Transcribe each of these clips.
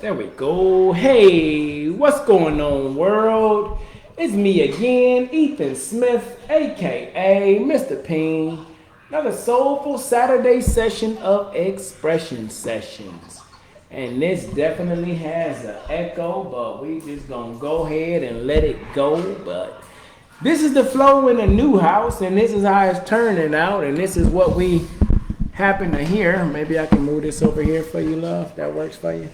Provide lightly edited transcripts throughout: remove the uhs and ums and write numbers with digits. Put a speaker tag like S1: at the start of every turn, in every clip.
S1: There we go. Hey, what's going on, world? It's me again, Ethan Smith, aka Mr. P.I.E.N. Another soulful Saturday session of Expression Sessions. And this definitely has an echo, but we just gonna go ahead and let it go. But this is the flow in a new house, and this is how it's turning out, and this is what we happen to hear. Maybe I can move this over here for you, love. That works for you.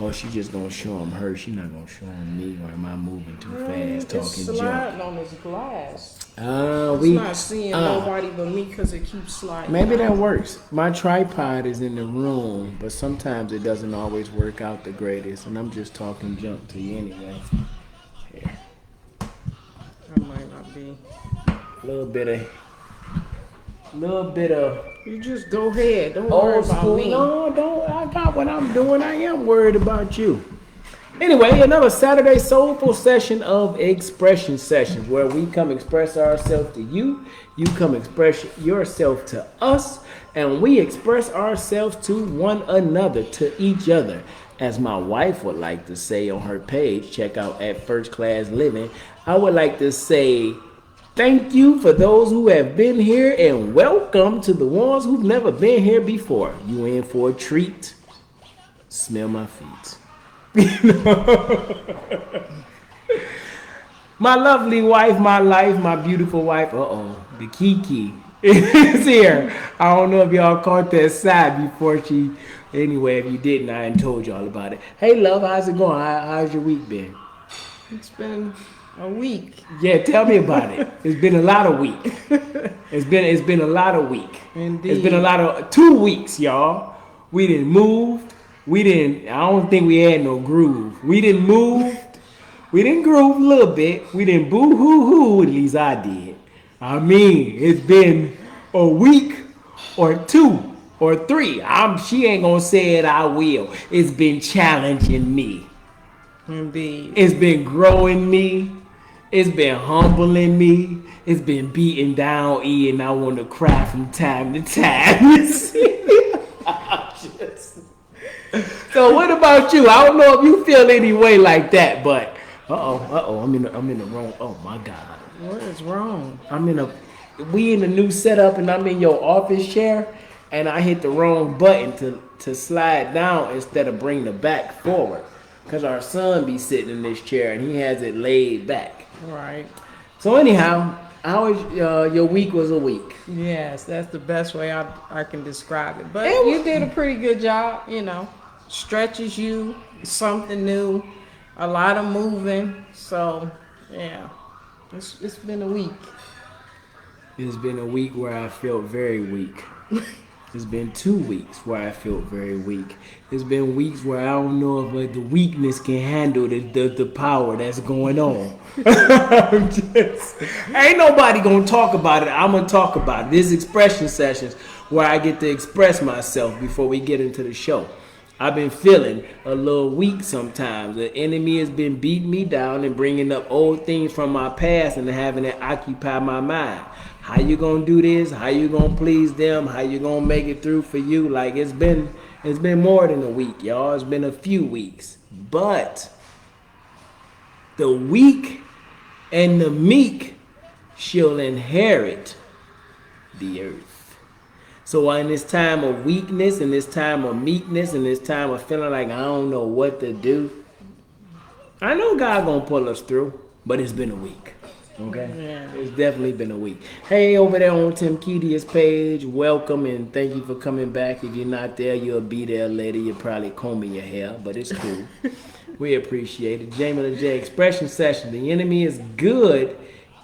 S1: Oh, she just gonna show him her. She not gonna show him me, or am I moving too fast, talking
S2: it's
S1: junk?
S2: sliding on this glass. It's
S1: We
S2: not seeing nobody but me because it keeps sliding.
S1: maybe that works. My tripod is in the room, but sometimes it doesn't always work out the greatest, and I'm just talking junk to you anyway. Here,
S2: I might not be.
S1: a little bit of
S2: You just go ahead. Don't worry
S1: old
S2: about
S1: school.
S2: me.
S1: No, don't. I got what I'm doing. I am worried about you. Anyway, another Saturday soulful session of Expression Sessions, where we come express ourselves to you, you come express yourself to us, and we express ourselves to one another, to each other. As my wife would like to say on her page, check out at First Class Living, I would like to say thank you for those who have been here, and welcome to the ones who've never been here before. You in for a treat. Smell my feet. My lovely wife, my life, my beautiful wife. The Kiki is here. I don't know if y'all caught that side before she. Anyway, if you didn't, I ain't told y'all about it. Hey, love, how's it going? How's your week been?
S2: It's been a week.
S1: Yeah, tell me about it. It's been a lot of week. It's been a lot of week.
S2: Indeed.
S1: It's been a lot of 2 weeks, y'all. We didn't move. I don't think we had no groove. We didn't move. We didn't groove a little bit. We didn't boo hoo hoo, at least I did. I mean, it's been a week or 2 or 3. She ain't gonna say it, I will. It's been challenging me.
S2: Indeed.
S1: It's been growing me. It's been humbling me. It's been beating down E, and I want to cry from time to time. You see? So what about you? I don't know if you feel any way like that, but I'm in the wrong. Oh my God.
S2: What is wrong?
S1: We in the new setup, and I'm in your office chair, and I hit the wrong button to slide down instead of bring the back forward. Cause our son be sitting in this chair and he has it laid back.
S2: Right.
S1: So anyhow, how was your week? Was a week?
S2: Yes, that's the best way I can describe it. But you did a pretty good job, Stretches you, something new, a lot of moving. So, yeah, it's been a week.
S1: It's been a week where I felt very weak. It's been 2 weeks where I felt very weak. It's been weeks where I don't know if the weakness can handle the power that's going on. Ain't nobody gonna talk about it. I'm gonna talk about it. This is Expression Sessions where I get to express myself before we get into the show. I've been feeling a little weak sometimes. The enemy has been beating me down and bringing up old things from my past and having it occupy my mind. How you gonna do this? How you gonna please them? How you gonna make it through for you? Like it's been more than a week, y'all. It's been a few weeks. But the weak and the meek shall inherit the earth. So in this time of weakness, in this time of meekness, in this time of feeling like I don't know what to do, I know God gonna pull us through, but it's been a week. Okay?
S2: Yeah.
S1: It's definitely been a week. Hey, over there on Tim Kedia's page, welcome and thank you for coming back. If you're not there, you'll be there later. You're probably combing your hair, but it's cool. We appreciate it. Jamie LeJ, Expression Session. The enemy is good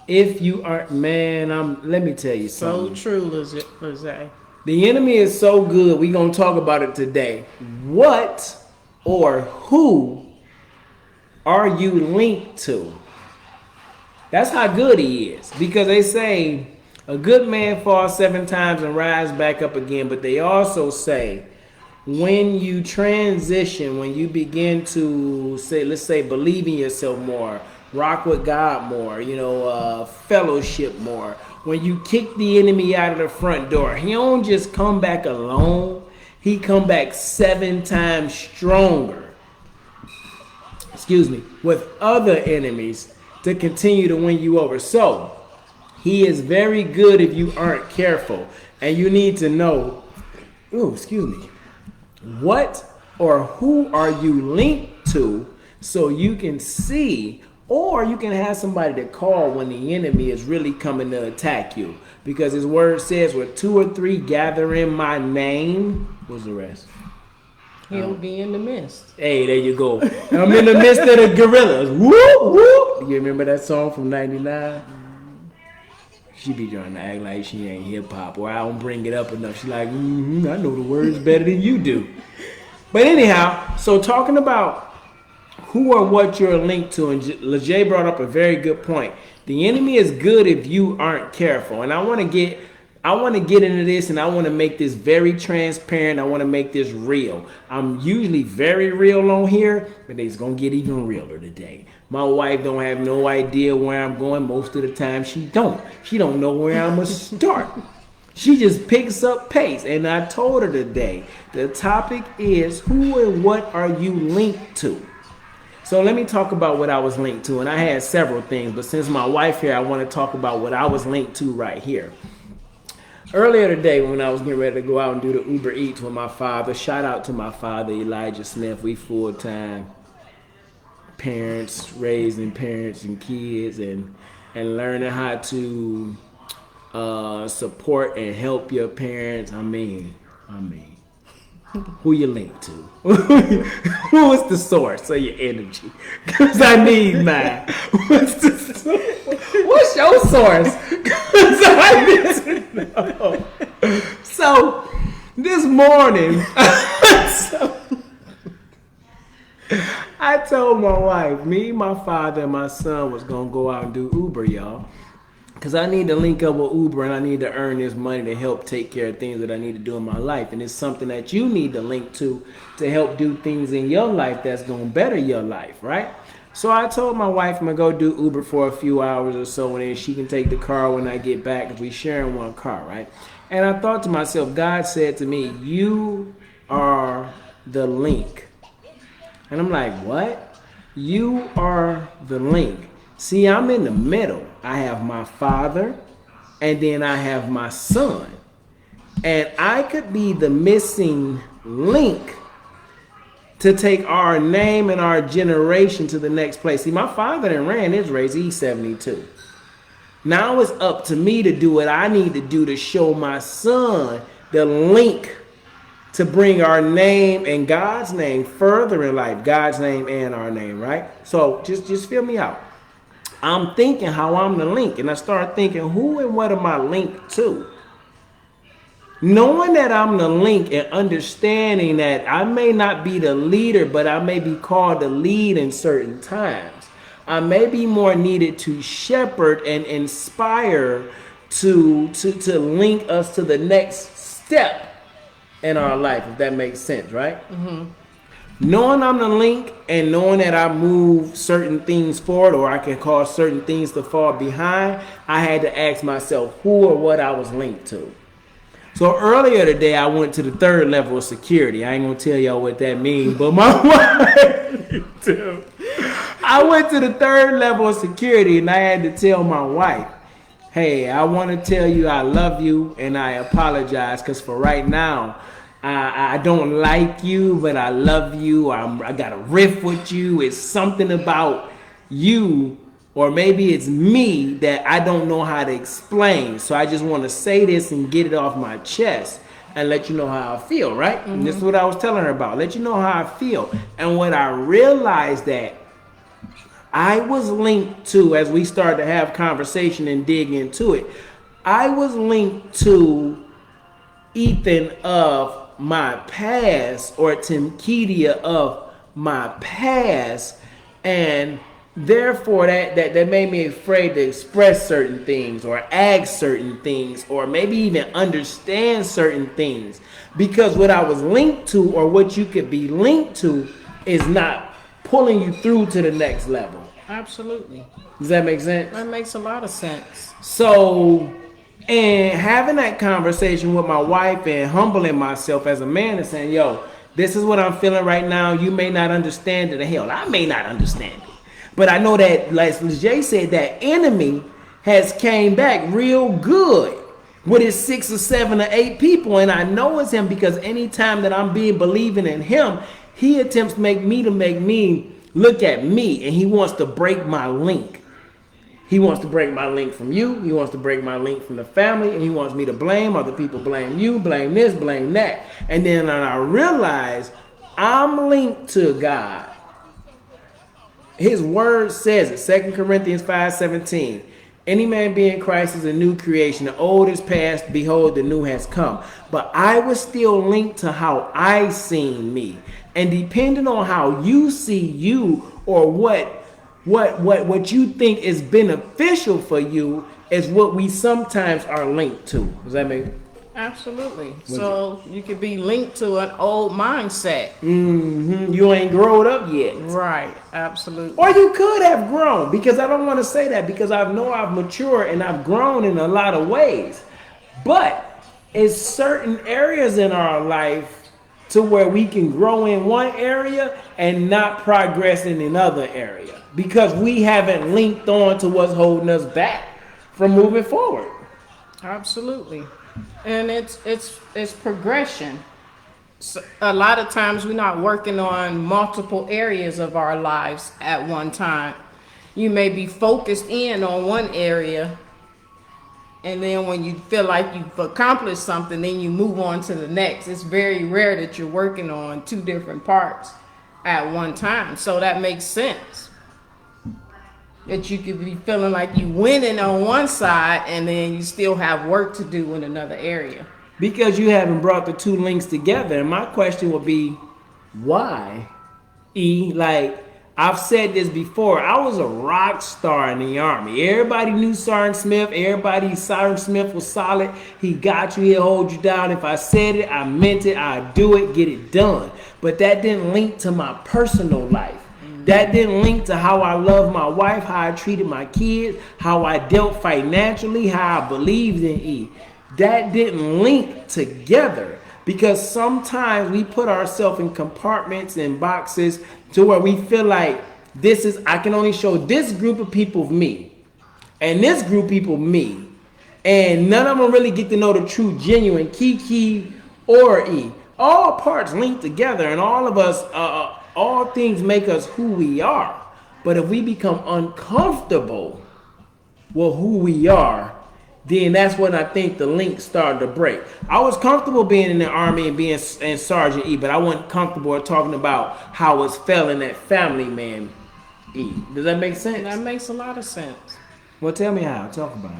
S1: if you aren't, let me tell you something.
S2: So true, Lizzie.
S1: The enemy is so good, we're going to talk about it today. What or who are you linked to? That's how good he is. Because they say a good man falls 7 times and rise back up again. But they also say when you transition, when you begin to say, let's say, believe in yourself more, rock with God more, fellowship more. When you kick the enemy out of the front door, he don't just come back alone. He come back 7 times stronger. with other enemies to continue to win you over. So he is very good if you aren't careful. And you need to know, what or who are you linked to so you can see, or you can have somebody to call when the enemy is really coming to attack you. Because his word says, where 2 or 3 gather in my name, what's the rest?
S2: He'll be in the midst.
S1: Hey, there you go. I'm in the midst of the gorillas. Whoop, whoop. You remember that song from 99? She be trying to act like she ain't hip-hop, or I don't bring it up enough. She like, I know the words better than you do. But anyhow, so talking about who or what you're linked to, and LeJay brought up a very good point. The enemy is good if you aren't careful. And I want to get into this, and I want to make this very transparent. I want to make this real. I'm usually very real on here, but it's going to get even realer today. My wife don't have no idea where I'm going. Most of the time, she don't. She don't know where I'm going to start. She just picks up pace. And I told her today, the topic is, who and what are you linked to? So let me talk about what I was linked to. And I had several things, but since my wife here, I want to talk about what I was linked to right here. Earlier today, when I was getting ready to go out and do the Uber Eats with my father, shout out to my father, Elijah Smith. We full-time parents, raising parents and kids, and learning how to support and help your parents. I mean, who you linked to? Who is the source of your energy? Because I need mine. What's your source? Because I need to know. So this morning, I told my wife, me, my father, and my son was going to go out and do Uber, y'all. Because I need to link up with Uber, and I need to earn this money to help take care of things that I need to do in my life. And it's something that you need to link to help do things in your life that's going to better your life, right? So I told my wife I'm going to go do Uber for a few hours or so, and then she can take the car when I get back, because we sharing one car, right? And I thought to myself, God said to me, you are the link. And I'm like, what? You are the link. See, I'm in the middle. I have my father, and then I have my son. And I could be the missing link to take our name and our generation to the next place. See, my father done ran his race. He's 72. Now it's up to me to do what I need to do to show my son the link to bring our name and God's name further in life. God's name and our name, right? So just feel me out. I'm thinking how I'm the link, and I start thinking, who and what am I linked to? Knowing that I'm the link and understanding that I may not be the leader, but I may be called to lead in certain times. I may be more needed to shepherd and inspire to link us to the next step in our life, if that makes sense, right? Mm-hmm. Knowing I'm the link and knowing that I move certain things forward, or I can cause certain things to fall behind, I had to ask myself who or what I was linked to. So earlier today, I went to the 3rd level of security. I ain't gonna tell y'all what that means, but my wife too. I went to the 3rd level of security, and I had to tell my wife, hey, I want to tell you I love you, and I apologize, because for right now, I don't like you, but I love you. I got a riff with you. It's something about you, or maybe it's me, that I don't know how to explain. So I just want to say this and get it off my chest and let you know how I feel, right? Mm-hmm. And this is what I was telling her about. Let you know how I feel. And what I realized that I was linked to, as we started to have conversation and dig into it, I was linked to Ethan of my past, or Timkedia of my past, and therefore that made me afraid to express certain things or ask certain things or maybe even understand certain things, because what I was linked to, or what you could be linked to, is not pulling you through to the next level.
S2: Absolutely.
S1: Does that make sense?
S2: That makes a lot of sense.
S1: So, and having that conversation with my wife and humbling myself as a man and saying, yo, This is what I'm feeling right now. You may not understand it. Hell, I may not understand it. But I know that, like Jay said, that enemy has came back real good with his 6 or 7 or 8 people. And I know it's him because anytime that I'm believing in him, he attempts to make me look at me. And he wants to break my link. He wants to break my link from you. He wants to break my link from the family. And he wants me to blame other people. Blame you, blame this, blame that. And then I realize I'm linked to God. His word says it. 2 Corinthians 5:17. Any man be in Christ is a new creation. The old is past. Behold, the new has come. But I was still linked to how I seen me. And depending on how you see you or what you think is beneficial for you is what we sometimes are linked to. Does that make sense?
S2: Absolutely. So you could be linked to an old mindset.
S1: You ain't grown up yet.
S2: Right. Absolutely.
S1: Or you could have grown, because I don't want to say that, because I know I've matured and I've grown in a lot of ways. But it's certain areas in our life to where we can grow in one area and not progress in another area because we haven't linked on to what's holding us back from moving forward.
S2: Absolutely. And it's progression. So a lot of times we're not working on multiple areas of our lives at one time. You may be focused in on one area, and then when you feel like you've accomplished something, then you move on to the next. It's very rare that you're working on 2 different parts at one time. So that makes sense. That you could be feeling like you winning on one side and then you still have work to do in another area.
S1: Because you haven't brought the 2 links together. And my question would be, why? Like, I've said this before. I was a rock star in the Army. Everybody knew Sergeant Smith. Sergeant Smith was solid. He got you. He'll hold you down. If I said it, I meant it. I'd do it, get it done. But that didn't link to my personal life. That didn't link to how I love my wife, how I treated my kids, how I dealt financially, how I believed in E. That didn't link together because sometimes we put ourselves in compartments and boxes to where we feel like I can only show this group of people me and this group of people me. And none of them really get to know the true, genuine Kiki or E. All parts link together and all of us, all things make us who we are. But if we become uncomfortable with who we are, then that's when I think the link started to break. I was comfortable being in the Army and being in Sergeant E, but I wasn't comfortable talking about how it's felt in that family man E. Does that make sense?
S2: That makes a lot of sense.
S1: Well, tell me how. Talk about it.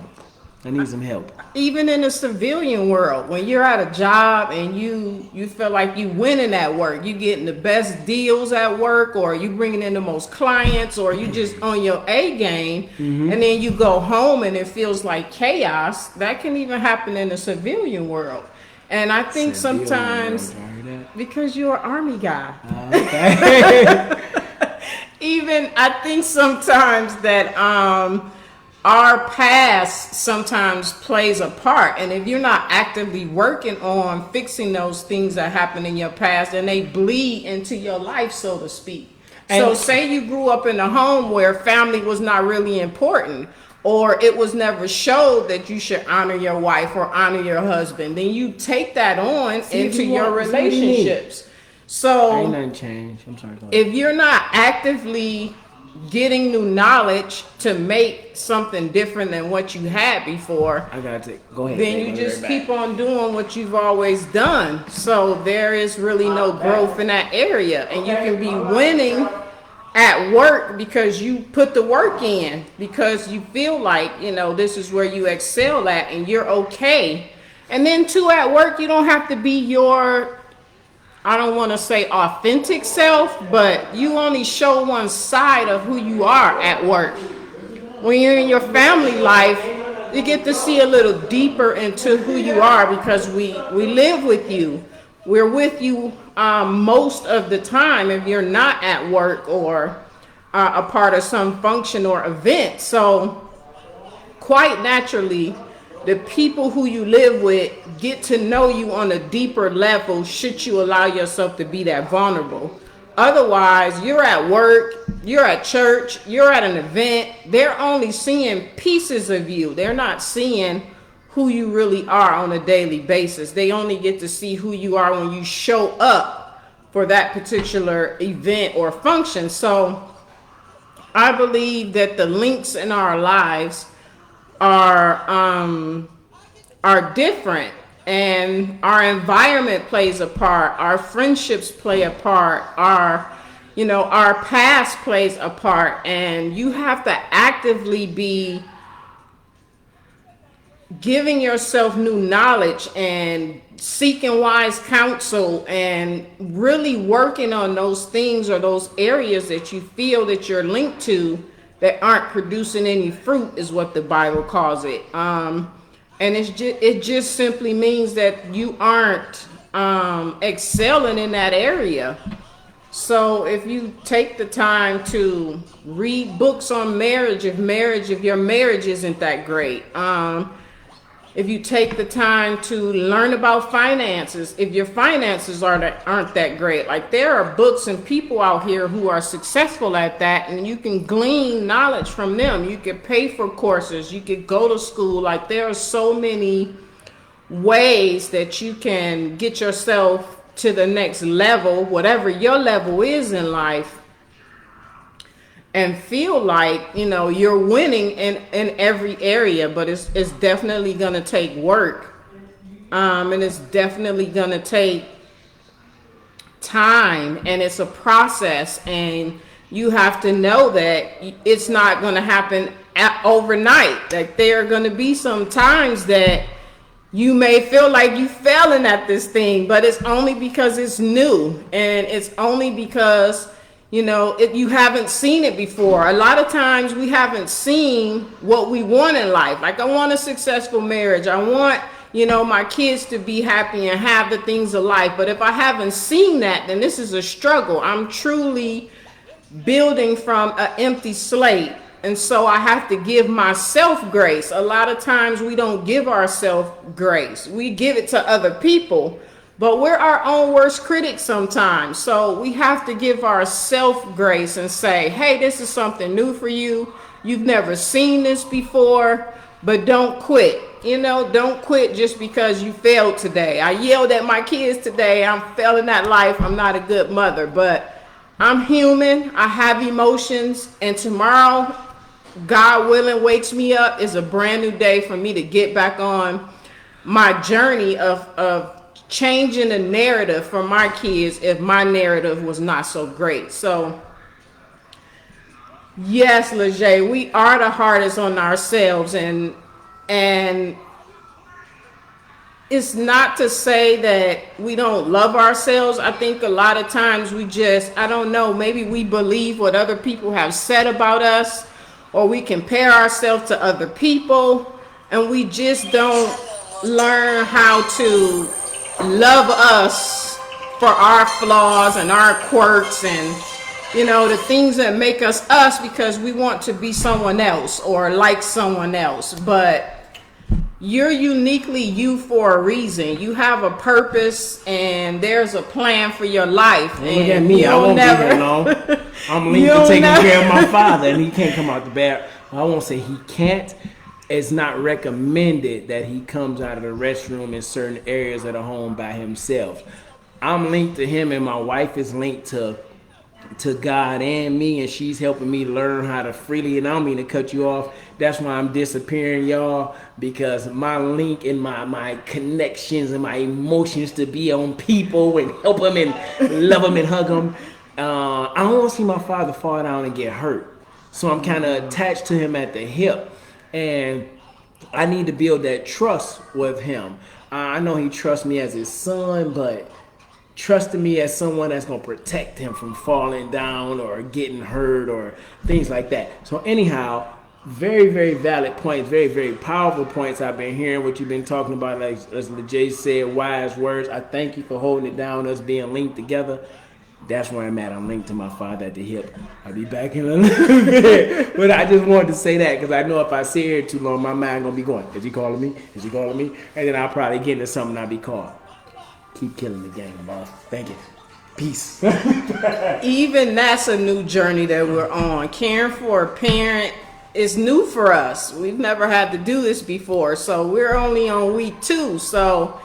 S1: I need some help.
S2: Even in the civilian world, when you're at a job and you feel like you winning at work, you getting the best deals at work, or you bringing in the most clients, or you just on your A game, and then you go home and it feels like chaos. That can even happen in the civilian world. And I think sometimes, because you're an Army guy,
S1: Okay.
S2: even I think sometimes that our past sometimes plays a part, and if you're not actively working on fixing those things that happened in your past, then they bleed into your life, so to speak. So say you grew up in a home where family was not really important, or it was never showed that you should honor your wife or honor your husband, then you take that on into your relationships. So
S1: ain't nothing changed. I'm sorry.
S2: If you're not actively getting new knowledge to make something different than what you had before,
S1: I gotta go ahead.
S2: then you just keep on doing what you've always done. So there is really no growth in that area, and you can be winning at work because you put the work in, because you feel like, this is where you excel at and you're okay. And then too, at work, you don't have to be your, I don't want to say authentic self, but you only show one side of who you are at work. When you're in your family life, you get to see a little deeper into who you are, because we live with you. We're with you most of the time if you're not at work or a part of some function or event. So quite naturally, the people who you live with get to know you on a deeper level should you allow yourself to be that vulnerable. Otherwise, you're at work, you're at church, you're at an event, they're only seeing pieces of you. They're not seeing who you really are on a daily basis. They only get to see who you are when you show up for that particular event or function. So I believe that the links in our lives are different, and our environment plays a part, our friendships play a part, our past plays a part, and you have to actively be giving yourself new knowledge and seeking wise counsel and really working on those things or those areas that you feel that you're linked to that aren't producing any fruit, is what the Bible calls it. And it just simply means that you aren't excelling in that area. So if you take the time to read books on marriage, if your marriage isn't that great, if you take the time to learn about finances, if your finances aren't that great, like there are books and people out here who are successful at that, and you can glean knowledge from them. You could pay for courses, you could go to school. Like there are so many ways that you can get yourself to the next level, whatever your level is in life, and feel like you're winning in every area. But it's definitely gonna take work, and it's definitely gonna take time, and it's a process, and you have to know that it's not gonna happen overnight. Like there are gonna be some times that you may feel like you failing at this thing, but it's only because it's new, and it's only because you haven't seen it before. A lot of times we haven't seen what we want in life. Like I want a successful marriage. I want, my kids to be happy and have the things of life. But if I haven't seen that, then this is a struggle. I'm truly building from an empty slate. And so I have to give myself grace. A lot of times we don't give ourselves grace. We give it to other people. But we're our own worst critics sometimes. So we have to give ourselves grace and say, hey, this is something new for you. You've never seen this before, but don't quit. Don't quit just because you failed today. I yelled at my kids today. I'm failing at life. I'm not a good mother, but I'm human. I have emotions. And tomorrow, God willing, wakes me up is a brand new day for me to get back on my journey of changing the narrative for my kids if my narrative was not so great. So yes, Leger, we are the hardest on ourselves, and it's not to say that we don't love ourselves. I think a lot of times we just, I don't know, maybe we believe what other people have said about us, or we compare ourselves to other people, and we just don't learn how to love us for our flaws and our quirks and the things that make us us, because we want to be someone else or like someone else. But you're uniquely you for a reason. You have a purpose, and there's a plan for your life.
S1: Well, look at me, I won't be here long. I'm linked to taking care of my father, and he can't come out the bed. I won't say he can't. It's not recommended that he comes out of the restroom in certain areas of the home by himself. I'm linked to him, and my wife is linked to God and me, and she's helping me learn how to freely, and I don't mean to cut you off. That's why I'm disappearing, y'all, because my link and my connections and my emotions to be on people and help them and love them and hug them. I don't want to see my father fall down and get hurt. So I'm kind of attached to him at the hip. And I need to build that trust with him. I know he trusts me as his son, but trusting me as someone that's going to protect him from falling down or getting hurt or things like that. So anyhow, very, very valid points, very, very powerful points. I've been hearing what you've been talking about, like as Jay said, wise words. I thank you for holding it down, us being linked together. That's where I'm at. I'm linked to my father at the hip. I'll be back in a little bit. But I just wanted to say that because I know if I sit here too long, my mind going to be going, is he calling me? Is he calling me? And then I'll probably get into something I'll be called. Keep killing the game, boss. Thank you. Peace.
S2: Even that's a new journey that we're on. Caring for a parent is new for us. We've never had to do this before. So we're only on week 2. So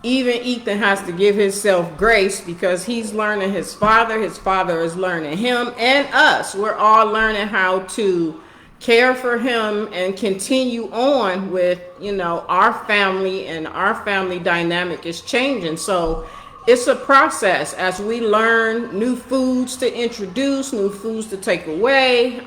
S2: even Ethan has to give himself grace because he's learning his father is learning him, and us. We're all learning how to care for him and continue on with, our family, and our family dynamic is changing. So it's a process as we learn new foods to introduce, new foods to take away.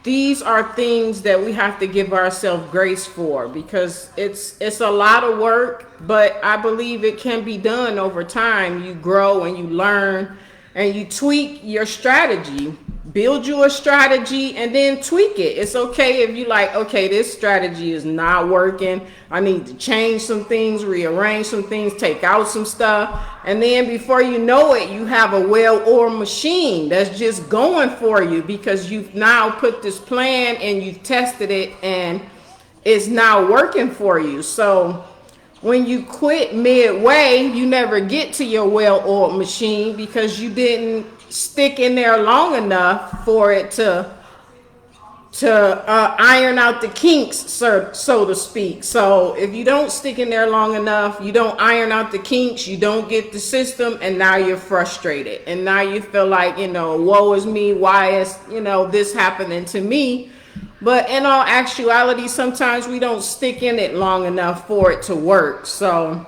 S2: These are things that we have to give ourselves grace for because it's a lot of work, but I believe it can be done over time. You grow and you learn and you tweak your strategy. Build you a strategy and then tweak it. It's okay if you like, okay, this strategy is not working. I need to change some things, rearrange some things, take out some stuff. And then before you know it, you have a well-oiled machine that's just going for you because you've now put this plan and you've tested it and it's now working for you. So when you quit midway, you never get to your well-oiled machine because you didn't stick in there long enough for it to iron out the kinks, so to speak. So if you don't stick in there long enough, you don't iron out the kinks, you don't get the system, and now you're frustrated. And now you feel like, woe is me, why is, this happening to me? But in all actuality, sometimes we don't stick in it long enough for it to work. So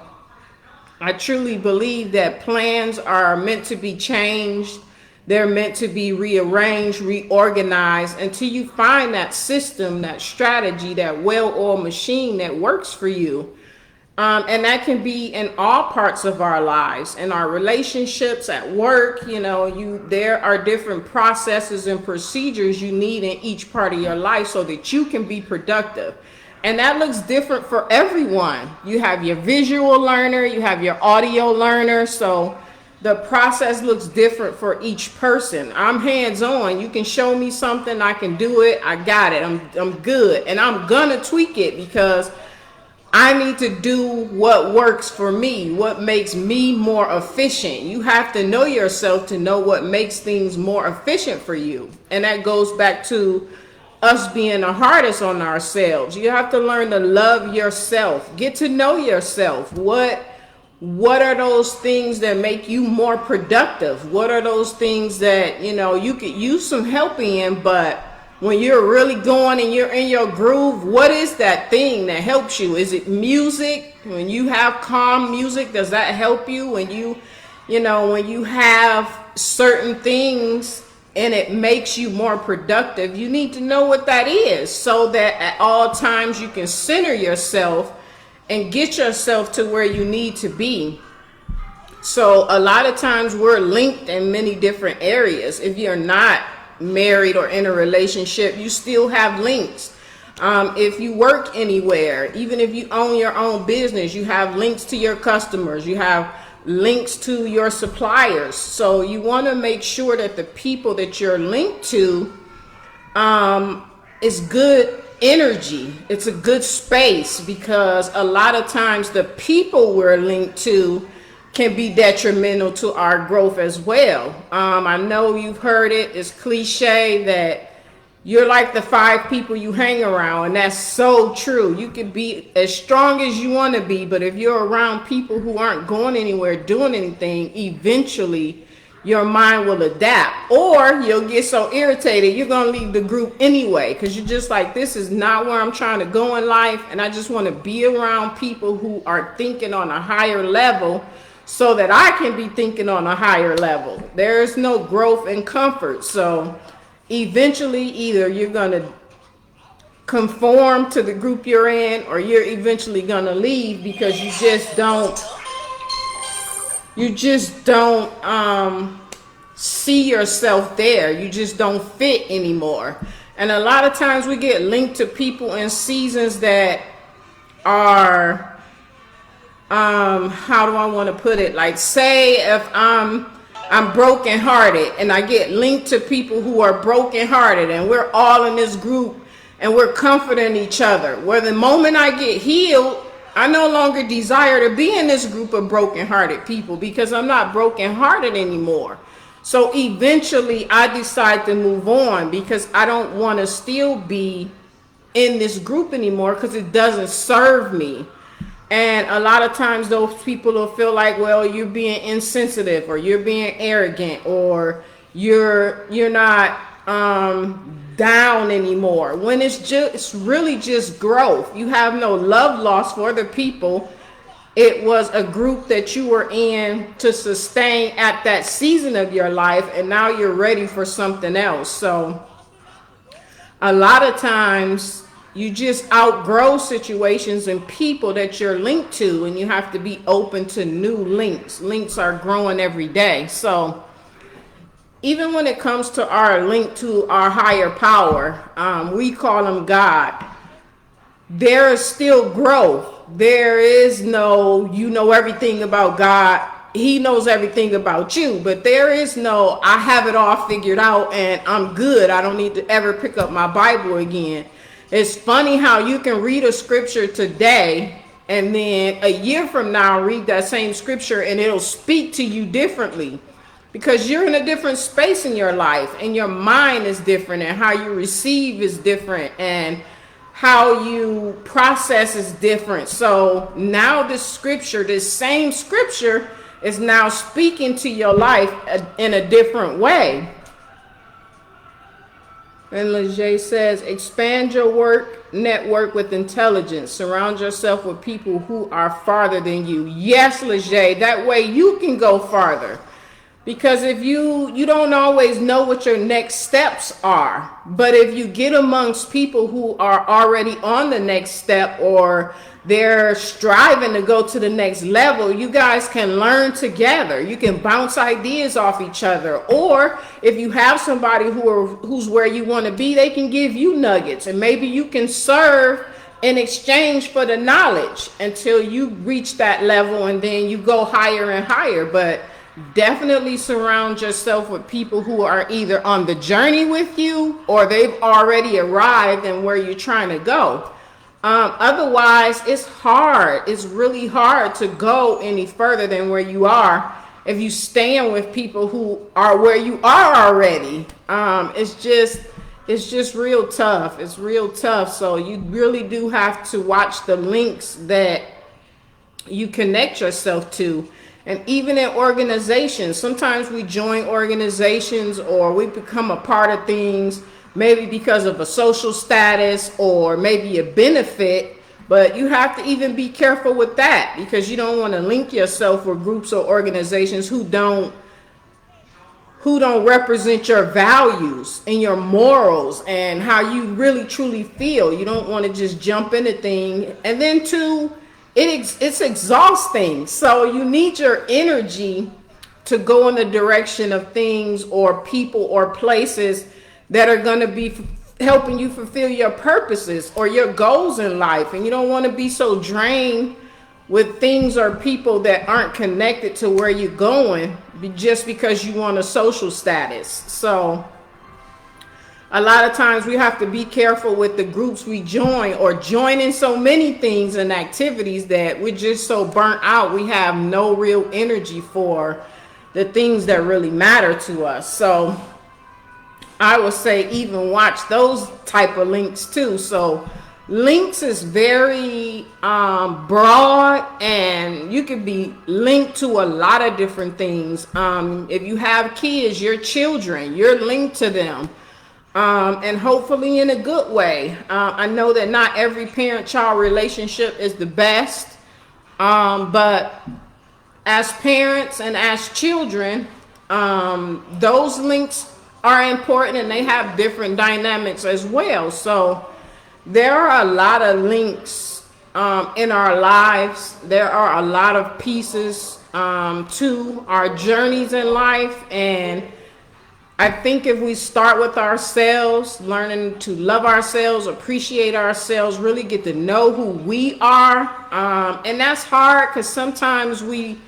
S2: I truly believe that plans are meant to be changed. They're meant to be rearranged, reorganized until you find that system, that strategy, that well-oiled machine that works for you. And that can be in all parts of our lives, in our relationships, at work. There are different processes and procedures you need in each part of your life so that you can be productive. And that looks different for everyone. You have your visual learner, you have your audio learner. So the process looks different for each person. I'm hands-on. You can show me something, I can do it. I got it. I'm good. And I'm gonna tweak it because I need to do what works for me, what makes me more efficient. You have to know yourself to know what makes things more efficient for you. And that goes back to us being the hardest on ourselves. You have to learn to love yourself. Get to know yourself. What are those things that make you more productive? What are those things that, you could use some help in, but when you're really going and you're in your groove, what is that thing that helps you? Is it music? When you have calm music, does that help you? When when you have certain things and it makes you more productive, you need to know what that is so that at all times you can center yourself and get yourself to where you need to be. So a lot of times we're linked in many different areas. If you're not married or in a relationship, you still have links. If you work anywhere, even if you own your own business, you have links to your customers, you have links to your suppliers. So you want to make sure that the people that you're linked to is good energy. It's a good space because a lot of times the people we're linked to can be detrimental to our growth as well. I know you've heard it. It's cliche that you're like the 5 people you hang around, and that's so true. You can be as strong as you want to be, but if you're around people who aren't going anywhere, doing anything, eventually your mind will adapt, or you'll get so irritated you're going to leave the group anyway because you're just like, this is not where I'm trying to go in life, and I just want to be around people who are thinking on a higher level so that I can be thinking on a higher level. There's no growth and comfort. So eventually either you're going to conform to the group you're in or you're eventually going to leave because you just don't see yourself there. You just don't fit anymore. And a lot of times we get linked to people in seasons that are how do I want to put it? Like, say if I'm I'm brokenhearted, and I get linked to people who are brokenhearted, and we're all in this group and we're comforting each other. Where the moment I get healed, I no longer desire to be in this group of brokenhearted people because I'm not brokenhearted anymore. So eventually I decide to move on because I don't want to still be in this group anymore because it doesn't serve me. And a lot of times those people will feel like, well, you're being insensitive or you're being arrogant or you're not down anymore. When it's really just growth. You have no love lost for other people. It was a group that you were in to sustain at that season of your life, and now you're ready for something else. So a lot of times you just outgrow situations and people that you're linked to, and you have to be open to new links. Links are growing every day. So even when it comes to our link to our higher power, we call him God, there is still growth. There is no, you know everything about God. He knows everything about you, but there is no, I have it all figured out and I'm good. I don't need to ever pick up my Bible again. It's funny how you can read a scripture today and then a year from now read that same scripture and it'll speak to you differently because you're in a different space in your life and your mind is different and how you receive is different and how you process is different. So now this scripture, this same scripture is now speaking to your life in a different way. And Leger says, expand your network with intelligence. Surround yourself with people who are farther than you. Yes, Leger, that way you can go farther. Because if you don't always know what your next steps are, but if you get amongst people who are already on the next step or they're striving to go to the next level, you guys can learn together. You can bounce ideas off each other. Or if you have somebody who's where you want to be, they can give you nuggets and maybe you can serve in exchange for the knowledge until you reach that level and then you go higher and higher. But definitely surround yourself with people who are either on the journey with you or they've already arrived and where you're trying to go. Otherwise, it's hard. It's really hard to go any further than where you are if you stand with people who are where you are already. It's just real tough. It's real tough. So you really do have to watch the links that you connect yourself to. And even in organizations, sometimes we join organizations or we become a part of things, maybe because of a social status or maybe a benefit, but you have to even be careful with that because you don't want to link yourself with groups or organizations who don't represent your values and your morals and how you really truly feel. You don't want to just jump into things. And then too, it's exhausting. So you need your energy to go in the direction of things or people or places that are going to be helping you fulfill your purposes or your goals in life. And you don't want to be so drained with things or people that aren't connected to where you're going just because you want a social status. So a lot of times we have to be careful with the groups we join or join in so many things and activities that we're just so burnt out. We have no real energy for the things that really matter to us. So I would say even watch those type of links too. So links is very broad and you can be linked to a lot of different things. If you have kids, your children, you're linked to them. And hopefully in a good way. I know that not every parent-child relationship is the best, but as parents and as children, those links are important and they have different dynamics as well. So there are a lot of links in our lives. There are a lot of pieces to our journeys in life, and I think if we start with ourselves, learning to love ourselves, appreciate ourselves, really get to know who we are. And that's hard because sometimes we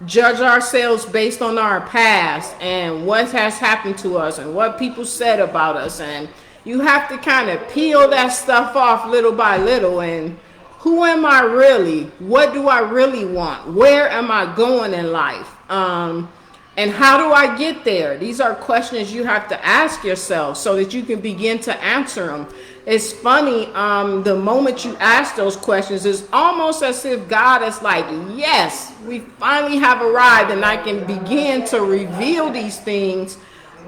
S2: judge ourselves based on our past and what has happened to us and what people said about us. And you have to kind of peel that stuff off little by little. And who am I really? What do I really want? Where am I going in life? And how do I get there? These are questions you have to ask yourself so that you can begin to answer them. It's funny, the moment you ask those questions, it's almost as if God is like, yes, we finally have arrived, and I can begin to reveal these things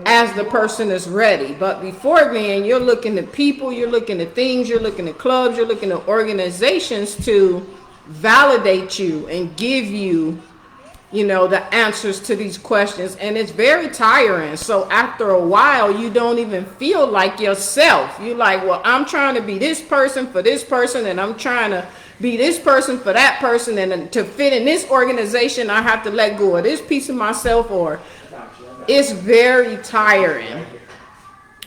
S2: as the person is ready. But before then, you're looking at people, you're looking at things, you're looking at clubs, you're looking at organizations to validate you and give you, the answers to these questions. And it's very tiring. So after a while, you don't even feel like yourself. You're like, well, I'm trying to be this person for this person, and I'm trying to be this person for that person. And to fit in this organization, I have to let go of this piece of myself, or it's very tiring.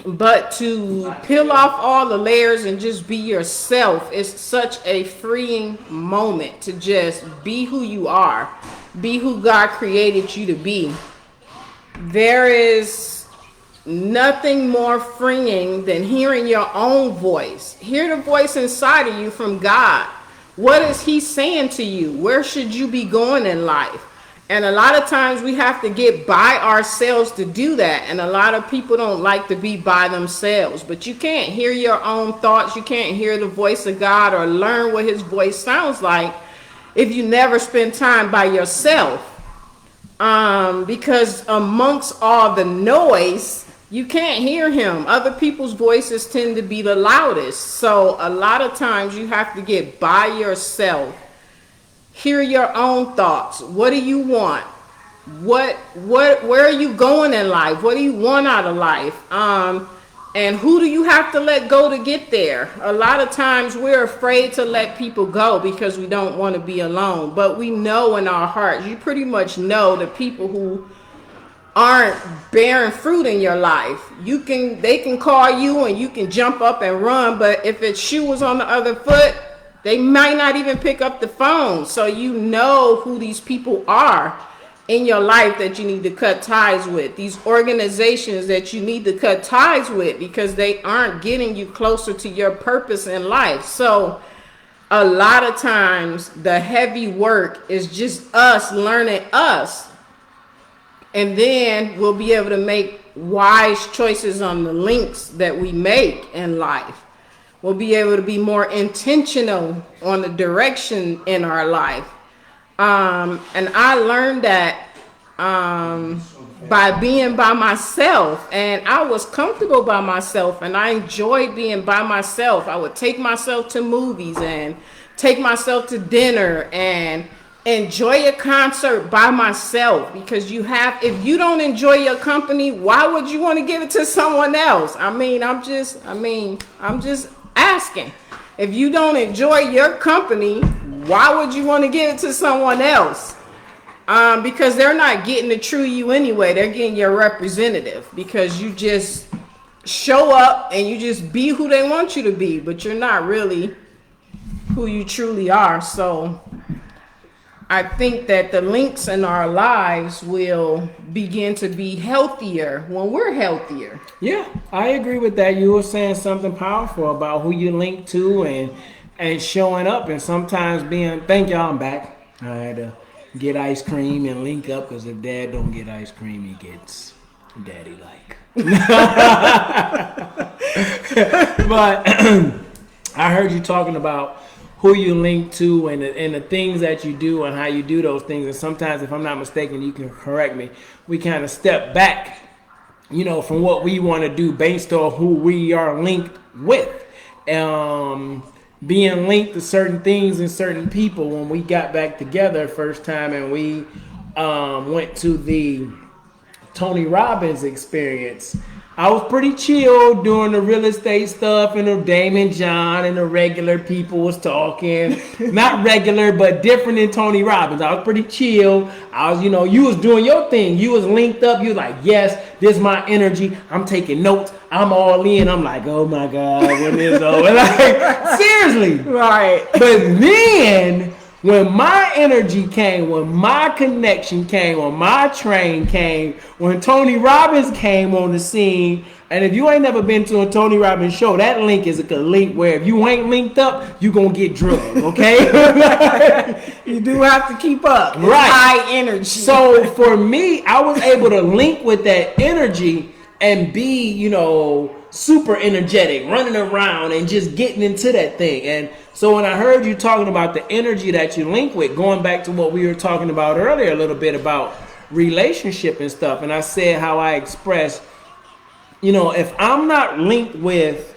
S2: But to peel off all the layers and just be yourself is such a freeing moment, to just be who you are. Be who God created you to be. There is nothing more freeing than hearing your own voice. Hear the voice inside of you from God. What is He saying to you? Where should you be going in life? And a lot of times we have to get by ourselves to do that. And a lot of people don't like to be by themselves. But you can't hear your own thoughts. You can't hear the voice of God or learn what His voice sounds like if you never spend time by yourself. Because amongst all the noise, you can't hear Him. Other people's voices tend to be the loudest. So a lot of times you have to get by yourself. Hear your own thoughts. What do you want? Where are you going in life? What do you want out of life? And who do you have to let go to get there? A lot of times we're afraid to let people go because we don't want to be alone. But we know in our hearts, you pretty much know the people who aren't bearing fruit in your life. They can call you and you can jump up and run, but if its shoe was on the other foot, they might not even pick up the phone. So you know who these people are in your life that you need to cut ties with. These organizations that you need to cut ties with, because they aren't getting you closer to your purpose in life. So a lot of times the heavy work is just us learning us. And then we'll be able to make wise choices on the links that we make in life. We'll be able to be more intentional on the direction in our life. And I learned that by being by myself, and I was comfortable by myself, and I enjoyed being by myself. I would take myself to movies and take myself to dinner and enjoy a concert by myself, because if you don't enjoy your company, why would you want to give it to someone else? I'm just asking. If you don't enjoy your company, why would you want to give it to someone else? Because they're not getting the true you anyway. They're getting your representative, because you just show up and you just be who they want you to be, but you're not really who you truly are. So I think that the links in our lives will begin to be healthier when we're healthier.
S1: Yeah, I agree with that. You were saying something powerful about who you link to and showing up, and sometimes thank y'all, I'm back. I had to get ice cream and link up, because if Dad don't get ice cream, he gets Daddy like. But I heard you talking about who you link to and the things that you do and how you do those things. And sometimes, if I'm not mistaken, you can correct me, we kind of step back, from what we want to do based on who we are linked with. Being linked to certain things and certain people. When we got back together first time and we went to the Tony Robbins experience, I was pretty chill doing the real estate stuff, and the Damon John and the regular people was talking. Not regular, but different than Tony Robbins. I was pretty chill. I was, you was doing your thing. You was linked up. You was like, yes, this is my energy. I'm taking notes. I'm all in. I'm like, oh my God, when is over? Like, seriously.
S2: Right.
S1: But then When my energy came, when my connection came, when my train came, when Tony Robbins came on the scene, and if you ain't never been to a Tony Robbins show, that link is a link where if you ain't linked up, you gonna get drugged, okay?
S2: You do have to keep up. It's
S1: Right.
S2: high energy.
S1: So for me, I was able to link with that energy and be, super energetic, running around and just getting into that thing. And so when I heard you talking about the energy that you link with, going back to what we were talking about earlier a little bit about relationship and stuff, and I said how I express, if I'm not linked with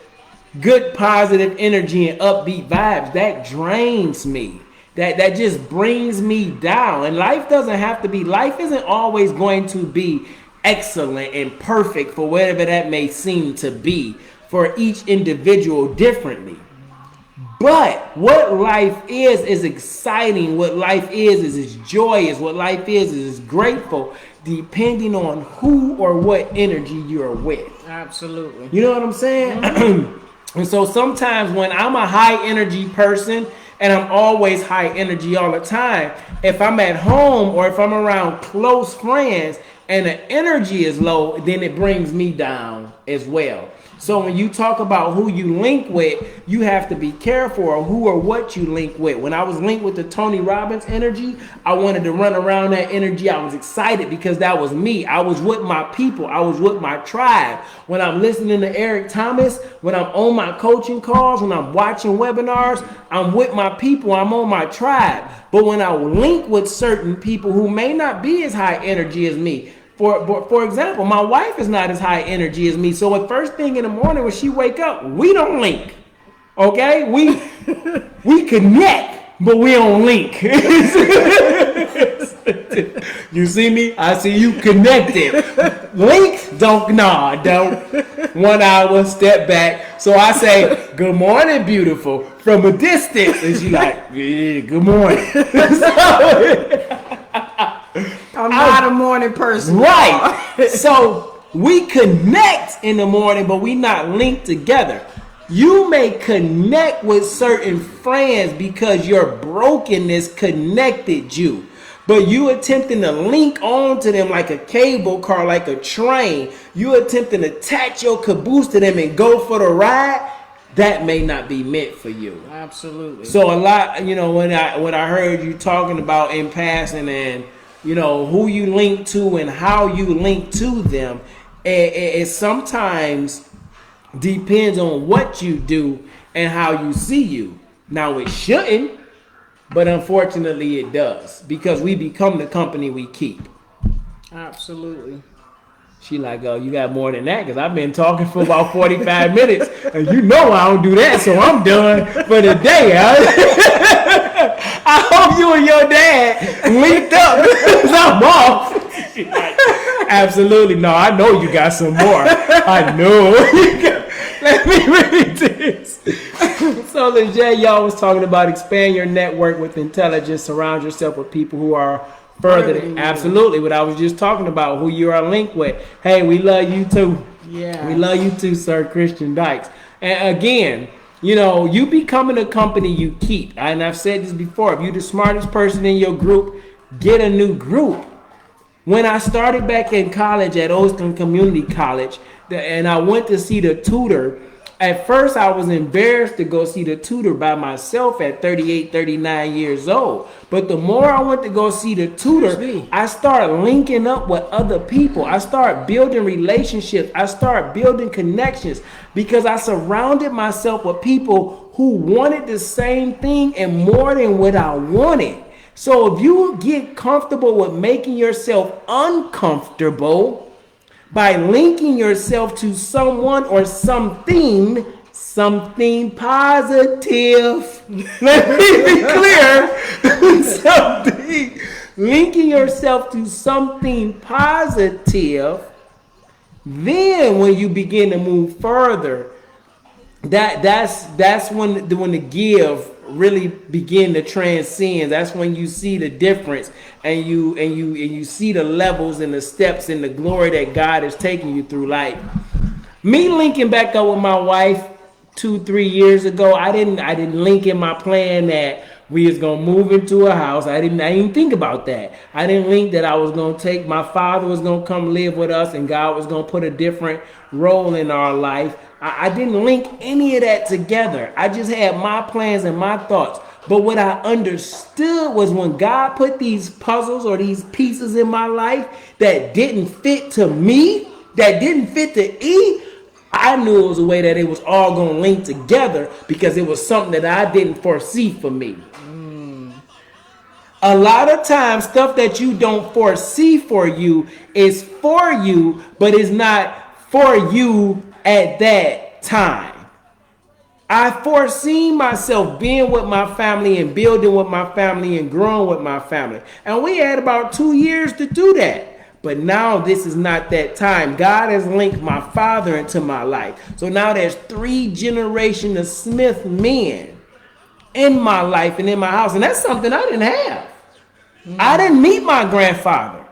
S1: good positive energy and upbeat vibes, that drains me. That just brings me down. And life isn't always going to be excellent and perfect for whatever that may seem to be for each individual differently. But what life is exciting. What life is joyous. What life is grateful, depending on who or what energy you're with.
S2: Absolutely.
S1: You know what I'm saying? Mm-hmm. And so sometimes when I'm a high energy person, and I'm always high energy all the time, if I'm at home or if I'm around close friends and the energy is low, then it brings me down as well. So when you talk about who you link with, you have to be careful of who or what you link with. When I was linked with the Tony Robbins energy, I wanted to run around that energy. I was excited because that was me. I was with my people. I was with my tribe. When I'm listening to Eric Thomas, when I'm on my coaching calls, when I'm watching webinars, I'm with my people. I'm on my tribe. But when I link with certain people who may not be as high energy as me, For example, my wife is not as high energy as me. So at first thing in the morning when she wake up, we don't link. Okay? We connect, but we don't link. You see me? I see you connected. Link? Don't. 1 hour, step back. So I say, good morning, beautiful, from a distance. And she like, yeah, good morning.
S2: I'm not a morning person.
S1: Right. So we connect in the morning, but we not linked together. You may connect with certain friends because your brokenness connected you. But you attempting to link on to them like a cable car, like a train. You attempting to attach your caboose to them and go for the ride. That may not be meant for you.
S2: Absolutely.
S1: So a lot, when I heard you talking about in passing and who you link to and how you link to them, it sometimes depends on what you do and how you see you. Now it shouldn't, but unfortunately it does, because we become the company we keep.
S2: Absolutely.
S1: She like, oh, you got more than that, because I've been talking for about 45 minutes, and I don't do that, so I'm done for the day. I hope you and your dad linked up, because I'm off. She's like, absolutely, no, I know you got some more. I know. Let me read this. So, Lejay, y'all was talking about expand your network with intelligence, surround yourself with people who are further than absolutely what I was just talking about, who you are linked with. Hey, we love you too.
S2: Yeah.
S1: We love you too, Sir Christian Dykes. And again, you becoming a company you keep. And I've said this before, if you're the smartest person in your group, get a new group. When I started back in college at Oakland Community College, and I went to see the tutor, at first I was embarrassed to go see the tutor by myself at 38, 39 years old. But the more I went to go see the tutor, I started linking up with other people. I started building relationships. I started building connections because I surrounded myself with people who wanted the same thing and more than what I wanted. So if you get comfortable with making yourself uncomfortable by linking yourself to someone or something positive. Let me be clear. Linking yourself to something positive, then when you begin to move further, that's when the give really begin to transcend. That's when you see the difference and you see the levels and the steps and the glory that God is taking you through life. Me linking back up with my wife 2-3 years ago, I didn't link in my plan that We was gonna move into a house. I didn't think about that. I didn't think that I was gonna take my father was gonna come live with us, and God was gonna put a different role in our life. I didn't link any of that together. I just had my plans and my thoughts. But what I understood was when God put these puzzles or these pieces in my life that didn't fit to me, that didn't fit to E, I knew it was a way that it was all going to link together because it was something that I didn't foresee for me. A lot of times, stuff that you don't foresee for you is for you, but it's not for you at that time. I foreseen myself being with my family and building with my family and growing with my family. And we had about 2 years to do that. But now this is not that time. God has linked my father into my life. So now there's 3 generations of Smith men in my life and in my house. And that's something I didn't have. I didn't meet my grandfather.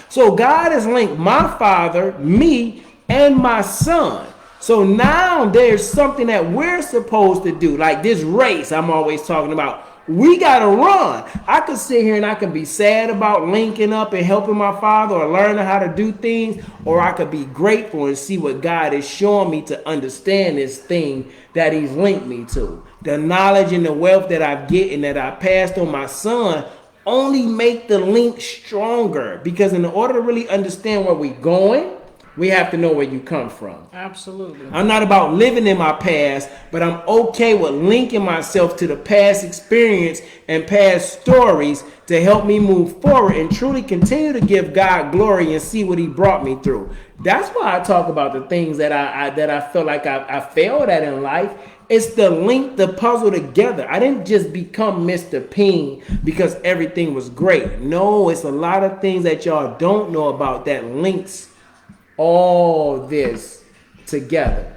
S1: So God has linked my father, me, and my son. So now there's something that we're supposed to do. Like this race I'm always talking about. We got to run. I could sit here and I can be sad about linking up and helping my father or learning how to do things. Or I could be grateful and see what God is showing me to understand this thing that he's linked me to. The knowledge and the wealth that I get and that I passed on my son only make the link stronger. Because in order to really understand where we're going, we have to know where you come from.
S2: Absolutely.
S1: I'm not about living in my past, but I'm okay with linking myself to the past experience and past stories to help me move forward and truly continue to give God glory and see what he brought me through. That's why I talk about the things that I feel like I failed at in life. It's to link the puzzle together. I didn't just become Mr. P.I.E.N because everything was great. No, it's a lot of things that y'all don't know about that links all this together.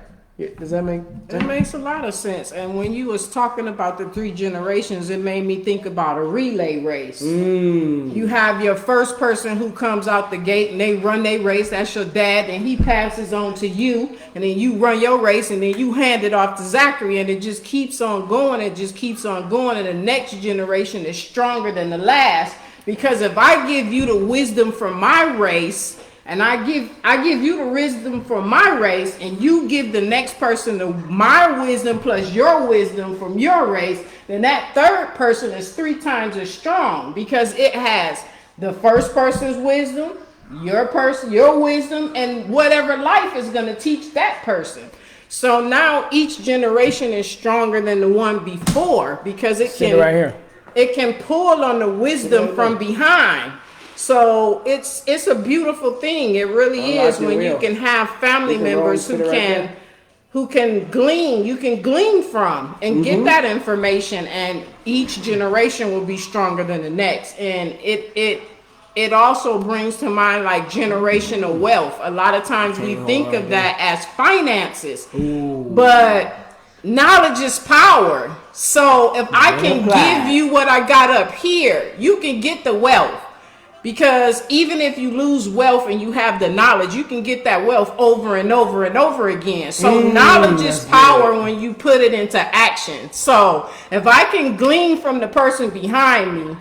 S1: Does that make sense?
S2: It makes a lot of sense. And when you was talking about the 3 generations, it made me think about a relay race. You have your first person who comes out the gate and they run their race. That's your dad, and he passes on to you, and then you run your race, and then you hand it off to Zachary, and it just keeps on going. It just keeps on going, and the next generation is stronger than the last. Because if I give you the wisdom from my race, and I give you the wisdom from my race, and you give the next person my wisdom plus your wisdom from your race, then that third person is 3 times as strong because it has the first person's wisdom, your wisdom, and whatever life is going to teach that person. So now each generation is stronger than the one before because it can pull on the wisdom from behind. So it's a beautiful thing. It really is when you can have family members who can glean. You can glean from and get that information, and each generation will be stronger than the next. And it also brings to mind like generational wealth. A lot of times we think of that as finances, but knowledge is power. So if I can give you what I got up here, you can get the wealth. Because even if you lose wealth and you have the knowledge, you can get that wealth over and over and over again. So knowledge is power when you put it into action. So if I can glean from the person behind me,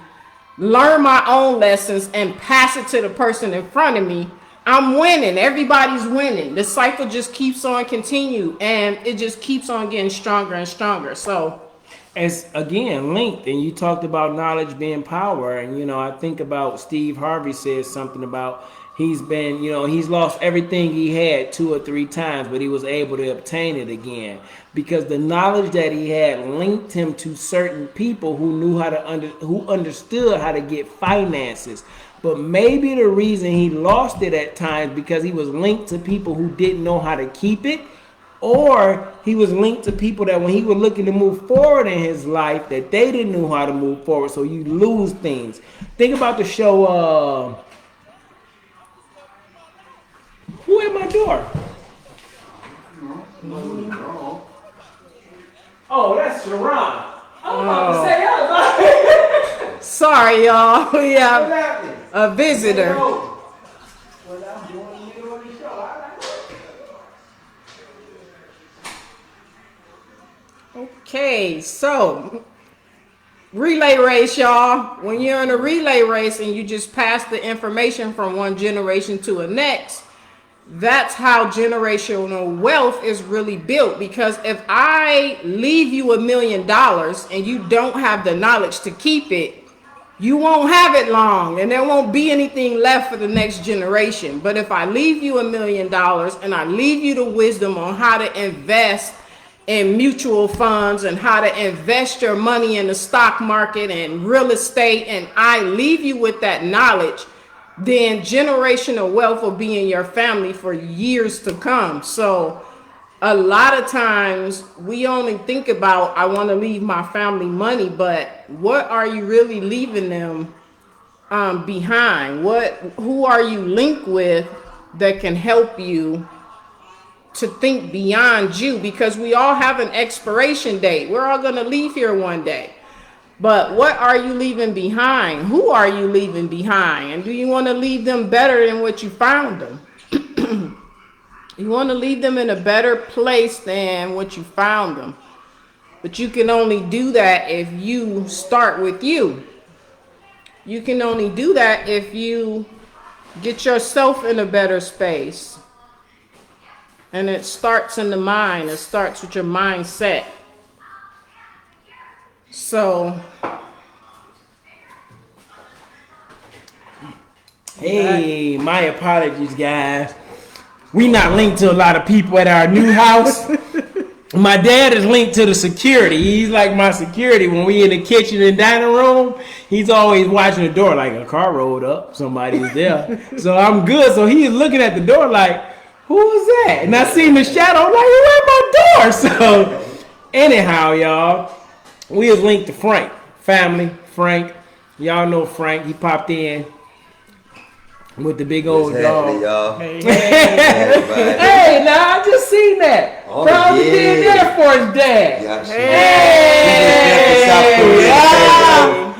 S2: learn my own lessons, and pass it to the person in front of me, I'm winning. Everybody's winning. The cycle just keeps on continue, and it just keeps on getting stronger and stronger. So
S1: it's again linked, and you talked about knowledge being power, and I think about Steve Harvey says something about he's lost everything he had 2 or 3 times, but he was able to obtain it again because the knowledge that he had linked him to certain people who knew who understood how to get finances. But maybe the reason he lost it at times because he was linked to people who didn't know how to keep it. Or he was linked to people that when he was looking to move forward in his life, that they didn't know how to move forward. So you lose things. Think about the show, Who at My Door? Oh, that's Sharon. I'm about to say that.
S2: Sorry, y'all. We have a visitor. Okay, so relay race, y'all. When you're in a relay race and you just pass the information from one generation to the next, that's how generational wealth is really built. Because if I leave you $1 million and you don't have the knowledge to keep it, you won't have it long and there won't be anything left for the next generation. But if I leave you $1 million and I leave you the wisdom on how to invest in mutual funds and how to invest your money in the stock market and real estate, and I leave you with that knowledge, then generational wealth will be in your family for years to come. So a lot of times we only think about, I want to leave my family money, but what are you really leaving them behind? Who are you linked with that can help you to think beyond you? Because we all have an expiration date. We're all going to leave here one day. But what are you leaving behind? Who are you leaving behind? And do you want to leave them better than what you found them? You want to leave them in a better place than what you found them. But you can only do that if you start with you. You can only do that if you get yourself in a better space. And it starts in the mind. It starts with your mindset. So,
S1: hey, my apologies, guys. We not linked to a lot of people at our new house. My dad is linked to the security. He's like my security. When we in the kitchen and dining room, he's always watching the door like a car rolled up. Somebody's there. So I'm good. So he is looking at the door like, who is that? And I seen the shadow. I'm like, who at my door? So anyhow, y'all, we is linked to Frank. Family, Frank. Y'all know Frank. He popped in with the big old dog.
S3: Y'all?
S2: hey,
S1: Hey, now I just seen that.
S3: Oh,
S1: Proud to be
S3: yeah.
S1: in Air Force Dad.
S3: Yeah,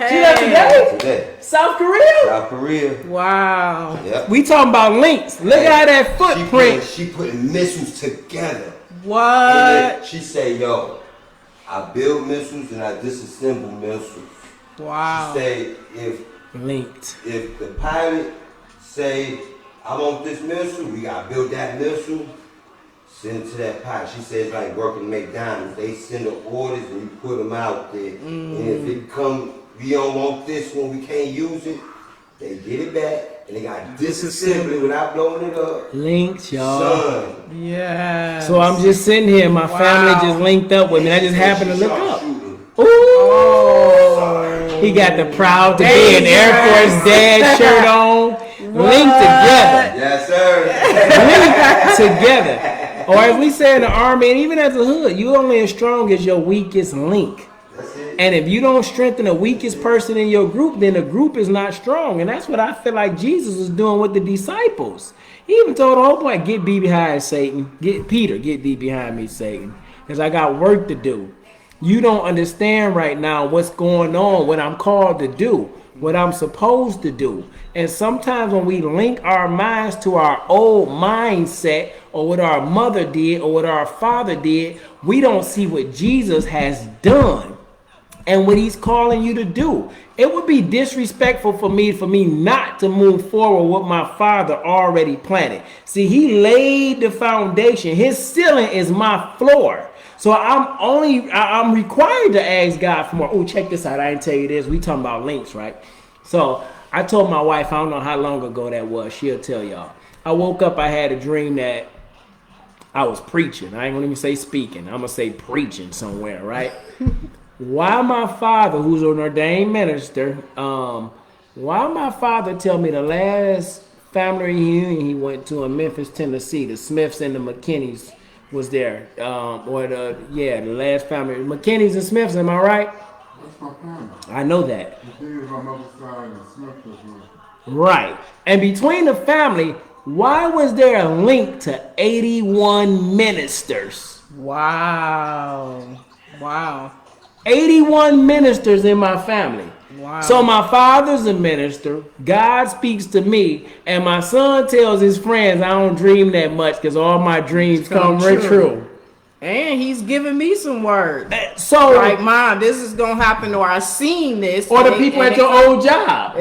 S1: She left today?
S3: Today.
S1: South Korea?
S3: South Korea.
S2: wow.
S3: Yep.
S1: We talking about links. Look at that footprint.
S3: She putting missiles together.
S2: What?
S3: And then she say, yo, I build missiles and I disassemble missiles.
S2: Wow.
S3: She say,
S1: Linked.
S3: if the pilot say, I want this missile, we gotta build that missile, send it to that pilot. She says like working McDonald's, they send the orders and you put them out there. And if it come, we don't want this one, we can't use it, they get it back and they got disassemble it without blowing it up.
S1: Linked, y'all.
S3: Son.
S2: Yeah.
S1: So I'm just sitting here. My family just linked up with me. I just happened to look up. Ooh. He got the proud to be an Air Force Dad shirt on. Linked together.
S3: Yes, sir.
S1: Linked together. Or as we say in the Army, and even as a hood, you only as strong as your weakest link.
S3: That's it.
S1: And if you don't strengthen the weakest person in your group, then the group is not strong. And that's what I feel like Jesus was doing with the disciples. He even told the whole point, get thee behind Satan. Get thee behind me, Satan. Because I got work to do. You don't understand right now what's going on, what I'm called to do, what I'm supposed to do. And sometimes when we link our minds to our old mindset or what our mother did or what our father did, we don't see what Jesus has done and what he's calling you to do. It would be disrespectful for me not to move forward what my father already planted. See, he laid the foundation. His ceiling is my floor. So I'm required to ask God for more. Oh, check this out. I didn't tell you this. We talking about links, right? So I told my wife, I don't know how long ago that was. She'll tell y'all. I woke up, I had a dream that I was preaching. I ain't gonna even say speaking. I'm gonna say preaching somewhere, right? Why my father, who's an ordained minister, why my father tell me the last family reunion he went to in Memphis, Tennessee, the Smiths and the McKinneys was there. The last family, McKinneys and Smiths, am I right?
S4: That's my family.
S1: I know that.
S4: McKinney is my mother's side and Smith is my...
S1: Right. And between the family, why was there a link to 81 ministers?
S2: Wow.
S1: 81 ministers in my family.
S2: Wow.
S1: So my father's a minister. God speaks to me. And my son tells his friends I don't dream that much because all my dreams come true.
S2: And he's giving me some words.
S1: So,
S2: Like, Mom, this is gonna happen, or I seen this.
S1: or the people at your old job.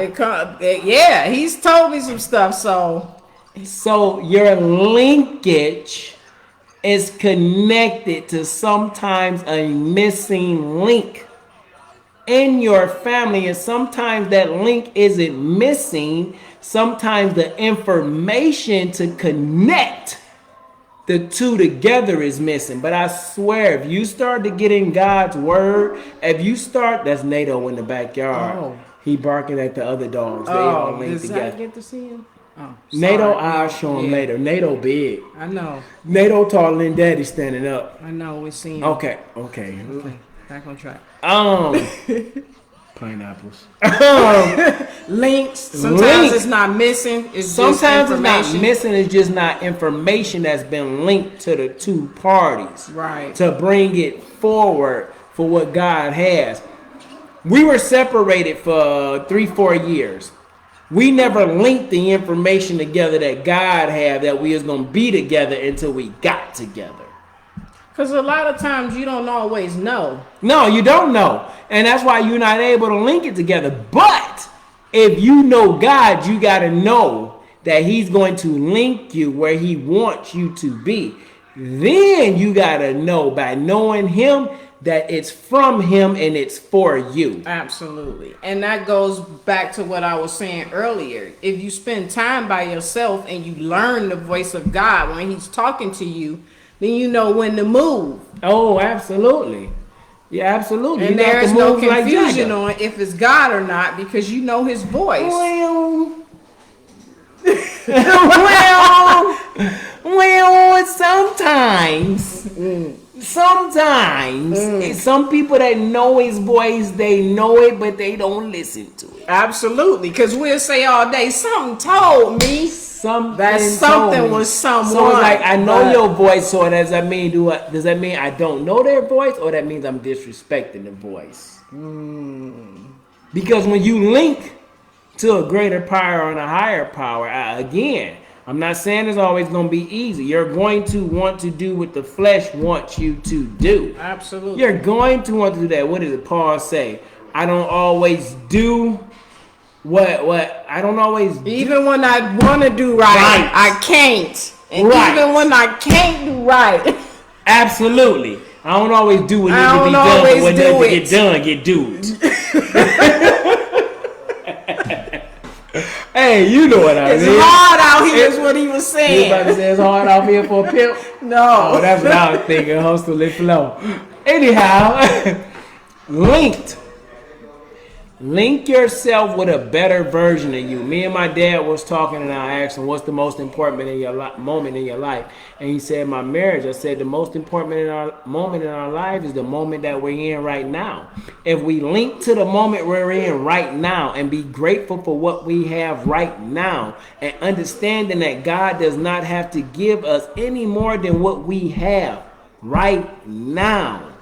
S2: Yeah, he's told me some stuff.
S1: So your linkage is connected to sometimes a missing link in your family, and sometimes that link isn't missing. Sometimes the information to connect the two together is missing. But I swear, if you start to get in God's word, if you start, that's NATO in the backyard.
S2: Oh.
S1: He barking at the other dogs. They all linked
S2: does
S1: together.
S2: Zach get to see him? Oh,
S1: NATO,
S2: sorry.
S1: I'll show him
S2: Yeah.
S1: later. NATO big.
S2: I know.
S1: NATO taller than Daddy standing up.
S2: I know. We're seeing.
S1: Okay.
S2: Okay. Back on track.
S1: Pineapples.
S2: Links. Sometimes
S1: Links.
S2: it's not missing. It's
S1: Sometimes
S2: just
S1: it's not
S2: information.
S1: missing. It's just not information that's been linked to the two parties.
S2: Right.
S1: To bring it forward for what God has. We were separated for 3-4 years. We never linked the information together that God had, that we was going to be together until we got together.
S2: Because a lot of times you don't always know.
S1: No, you don't know. And that's why you're not able to link it together. But if you know God, you got to know that he's going to link you where he wants you to be. Then you got to know, by knowing him, that it's from him and it's for you.
S2: Absolutely. And that goes back to what I was saying earlier. If you spend time by yourself and you learn the voice of God when he's talking to you, then you know when to move.
S1: Oh, absolutely. Yeah, absolutely.
S2: And
S1: You got to
S2: there's no
S1: move like
S2: confusion
S1: Jagger.
S2: on if it's God or not, because you know his voice.
S1: Well, sometimes some people that know his voice, they know it, but they don't listen to it.
S2: Absolutely. Because we'll say all day, something told me. That something was someone.
S1: So it's like, I know your voice, so does that mean does that mean I don't know their voice, or that means I'm disrespecting the voice? Because when you link to a greater power and a higher power, again, I'm not saying it's always going to be easy. You're going to want to do what the flesh wants you to do.
S2: Absolutely.
S1: You're going to want to do that. What does Paul say? I don't always do what I don't always do.
S2: Even when I want to do right, I can't. And even when I can't do right.
S1: Absolutely. I don't always do what needs to be done, but what needs to get done, get do. Hey, you know what I mean.
S2: It's hard out here is what he was saying.
S1: You about to say it's hard out here for a pimp?
S2: No.
S1: Oh, that's what I was thinking. Hustle and flow. Anyhow, link yourself with a better version of you. Me and my dad was talking, and I asked him, what's the most important moment in your life? And he said, my marriage. I said, the most important moment in our life is the moment that we're in right now. If we link to the moment we're in right now and be grateful for what we have right now, and understanding that God does not have to give us any more than what we have right now.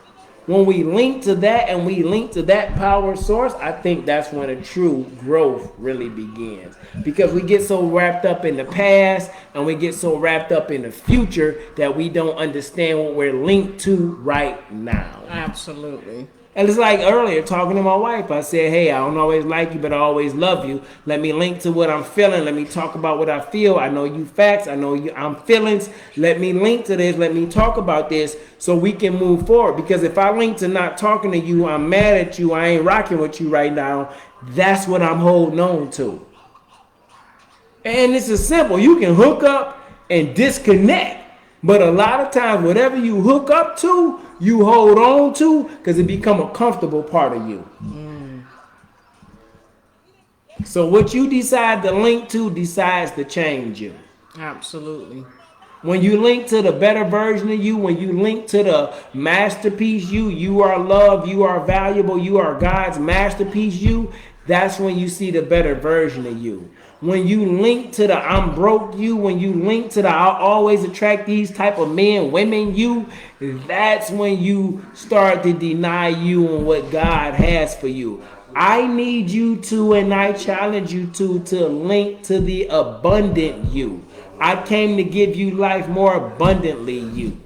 S1: When we link to that and we link to that power source, I think that's when a true growth really begins. Because we get so wrapped up in the past and we get so wrapped up in the future that we don't understand what we're linked to right now.
S2: Absolutely.
S1: And it's like earlier, talking to my wife, I said, hey, I don't always like you, but I always love you. Let me link to what I'm feeling. Let me talk about what I feel. I know you facts. I know I'm feelings. Let me link to this. Let me talk about this so we can move forward. Because if I link to not talking to you, I'm mad at you, I ain't rocking with you right now, that's what I'm holding on to. And it's as simple. You can hook up and disconnect. But a lot of times, whatever you hook up to, you hold on to, because it become a comfortable part of you. So what you decide to link to decides to change you.
S2: Absolutely.
S1: When you link to the better version of you, when you link to the masterpiece you are loved, you are valuable, you are God's masterpiece you, that's when you see the better version of you. When you link to the I'm broke you, when you link to the I always attract these type of men, women you, that's when you start to deny you and what God has for you. I need you to, and I challenge you to link to the abundant you. I came to give you life more abundantly you.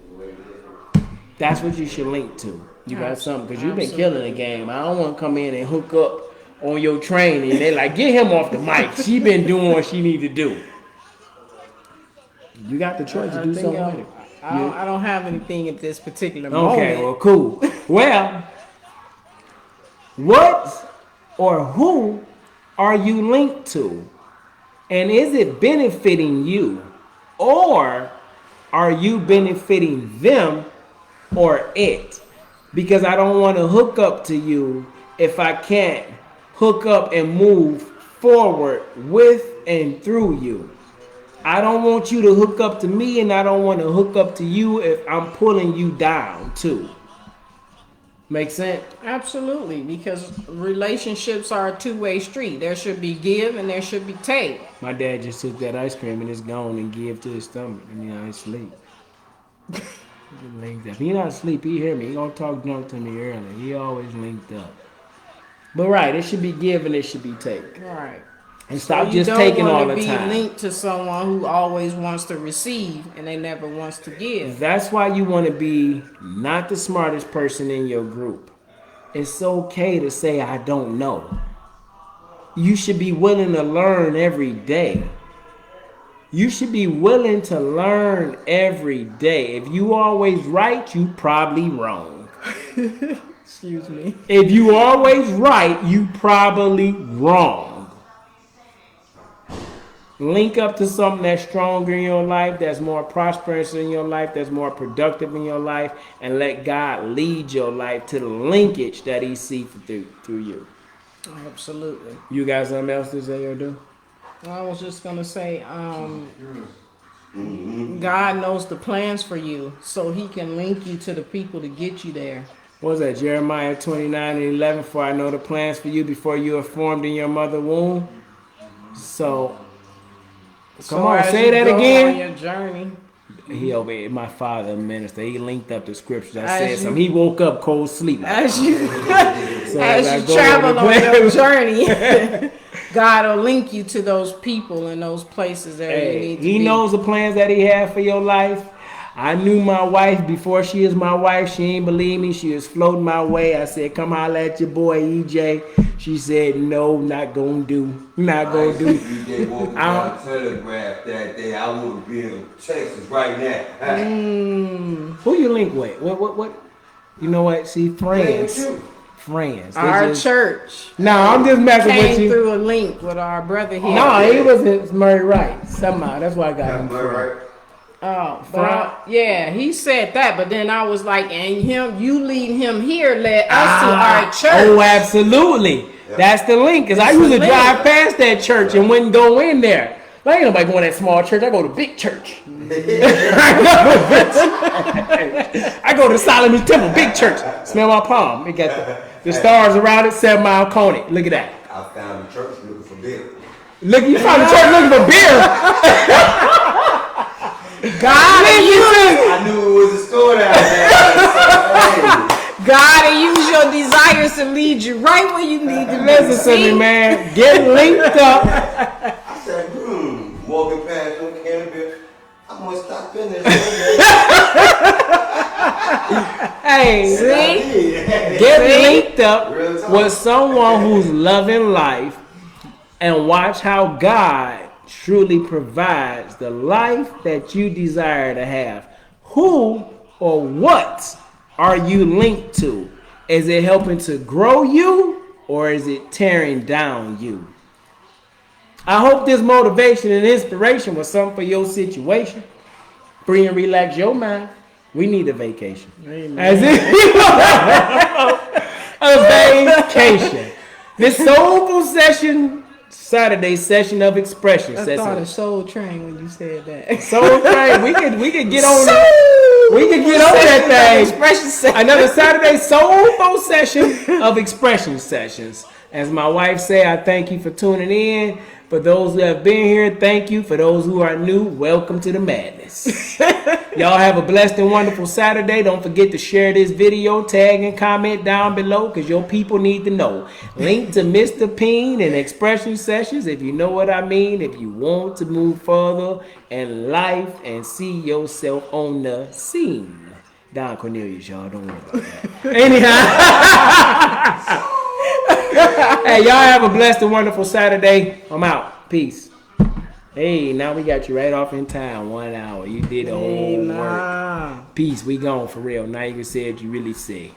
S1: That's what you should link to. You got something, because you've been killing the game. I don't want to come in and hook up on your training. And they like, get him off the mic. She been doing what she need to do. You got the choice to do something with it.
S2: I don't have anything at this particular moment.
S1: Okay, well, cool. Well, what or who are you linked to? And is it benefiting you? Or are you benefiting them or it? Because I don't want to hook up to you if I can't hook up and move forward with and through you. I don't want you to hook up to me, and I don't want to hook up to you if I'm pulling you down too. Make sense?
S2: Absolutely, because relationships are a two-way street. There should be give and there should be take.
S1: My dad just took that ice cream and it's gone and give to his stomach, and I sleep. If he not asleep, he hear me. He gonna talk junk to me early. He always linked up. But right, it should be give and it should be take.
S2: Right.
S1: And stop just taking all the time.
S2: You don't want to be linked to someone who always wants to receive and they never wants to give.
S1: That's why you want to be not the smartest person in your group. It's okay to say, I don't know. You should be willing to learn every day. You should be willing to learn every day. If you always right, you probably wrong.
S2: Excuse me.
S1: If you always right, you probably wrong. Link up to something that's stronger in your life, that's more prosperous in your life, that's more productive in your life, and let God lead your life to the linkage that He sees through you.
S2: Absolutely.
S1: You got something else to say or do?
S2: I was just going to say, God knows the plans for you, so He can link you to the people to get you there.
S1: What was that? Jeremiah 29:11, for I know the plans for you before you are formed in your mother's womb. So, come on, say that again.
S2: On your journey.
S1: He over here, my father, a minister. He linked up the scriptures. I said something. He woke up cold sleep.
S2: As you travel on your journey, God will link you to those people and those places that you need to be.
S1: He knows the plans that He had for your life. I knew my wife before she is my wife. She ain't believe me. She was floating my way. I said, come holler at your boy EJ. She said, no, not gonna do. Not gonna do.
S3: EJ woke me on Telegraph that day. I would be in Texas right now.
S1: Who you link with? What? You know what? See, friends. Friends.
S2: Our church.
S1: No, I'm just messing with you.
S2: Came through a link with our brother here.
S1: No, he wasn't Murray Wright. Somehow. That's why I got him.
S3: Right.
S2: Oh, but yeah, he said that, but then I was like, and you lead him here, led us to our church.
S1: Oh, absolutely. Yep. That's the link, because I used to drive past that church and wouldn't go in there. Like, ain't nobody going to that small church. I go to big church. I go to Solomon's Temple, big church. Smell my palm. It got the stars around it, 7 Mile Coney. Look at that.
S3: I found the church looking for beer.
S1: Look, you found the church looking for beer. God,
S3: I knew it was a store down there.
S2: God, and use your desires to lead you right where you need to be.
S1: Listen to me, man. Get linked up.
S3: I said, walking past one can of beer. I'm gonna stop in there.
S1: Hey, see? Get linked up with someone who's loving life and watch how God truly provides the life that you desire to have. Who or what are you linked to? Is it helping to grow you or is it tearing down you? I hope this motivation and inspiration was something for your situation. Free and relax your mind. We need a vacation.
S2: Amen.
S1: As if a vacation. This soulful session, Saturday session of expression.
S2: I thought of Soul Train when you said that.
S1: Soul Train. We could get on that. We could get on that thing.
S2: Expression session.
S1: Another Saturday soulful session of expression sessions. As my wife said, I thank you for tuning in. For those who have been here, thank you. For those who are new, welcome to the madness. Y'all have a blessed and wonderful Saturday. Don't forget to share this video, tag and comment down below because your people need to know. Link to Mr. P.I.E.N and expression sessions if you know what I mean. If you want to move further in life and see yourself on the scene. Don Cornelius, y'all. Don't worry about that. Anyhow. Hey, y'all have a blessed and wonderful Saturday. I'm out. Peace. Hey, now we got you right off in time. 1 hour. You did the whole work. Peace. We gone for real. Now you can say what you really say.